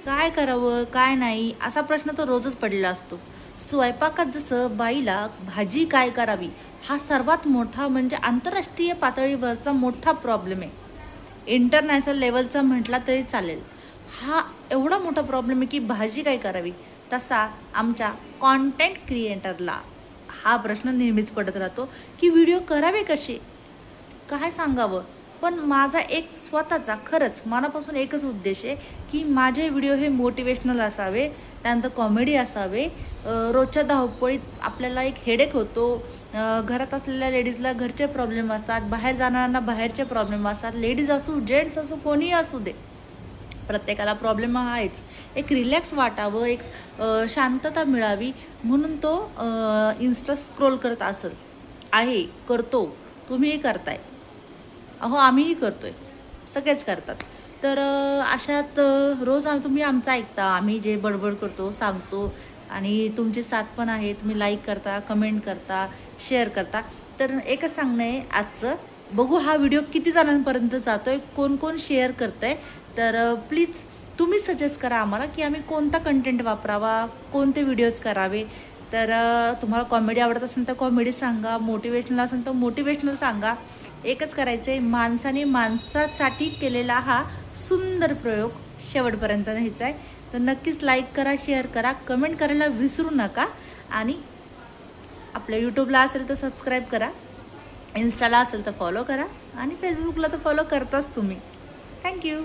काय करावं काय नाही असा प्रश्न तर रोजच पडलेला असतो. स्वयंपाकात जसं बाईला भाजी काय करावी हा सर्वात मोठा म्हणजे आंतरराष्ट्रीय पातळीवरचा मोठा प्रॉब्लेम आहे. इंटरनॅशनल लेवलचा म्हटला तरी चालेल. हा एवढा मोठा प्रॉब्लेम आहे की भाजी काय करावी. तसा आमच्या कॉन्टेंट क्रिएटरला हा प्रश्न नेहमीच पडत राहतो की व्हिडिओ करावे कसे, काय सांगावं. पण माझा एक स्वतःचा खरंच मनापासून एकच उद्देश आहे की माझे व्हिडिओ हे मोटिवेशनल असावे, त्यानंतर कॉमेडी असावे. रोजच्या धावपळीत आपल्याला एक हेडेक होतो. घरात असलेल्या लेडीजला घरचे प्रॉब्लेम असतात, बाहेर जाणाऱ्यांना बाहेरचे प्रॉब्लेम असतात, लेडीज असू जेंट्स असू कोणीही असू दे, प्रत्येकाला प्रॉब्लेम आहेच. एक रिलॅक्स वाटावं, एक शांतता मिळावी म्हणून तो इन्स्टा स्क्रोल करत असेल आहे, करतो. तुम्हीही करताय, अहो आम्हीही करतोय, सगळेच करतात. तर अशात रोज तुम्ही आमचं ऐकता, आम्ही जे बडबड करतो सांगतो आणि तुमची साथ पण आहे. तुम्ही लाईक करता, कमेंट करता, शेअर करता. तर एकच सांगणं आहे आजचं, बघू हा व्हिडिओ किती जणांपर्यंत जातोय, कोण कोण शेअर करतंय. तर प्लीज तुम्ही सजेस्ट करा आम्हाला की आम्ही कोणता कंटेंट वापरावा, कोणते व्हिडिओज करावे. तर तुम्हाला कॉमेडी आवडत असेल तर कॉमेडी सांगा, मोटिवेशनल असेल तर मोटिवेशनल सांगा. एकच करायचं आहे, माणसाने माणसासाठी केलेला हा सुंदर प्रयोग शेवटपर्यंत न्यायचा आहे. तर नक्कीच लाईक करा, शेअर करा, कमेंट करायला विसरू नका. आणि आपल्या यूट्यूबला असेल तर सबस्क्राईब करा, इन्स्टाला असेल तर फॉलो करा आणि फेसबुकला तर फॉलो करताच तुम्ही. थँक्यू.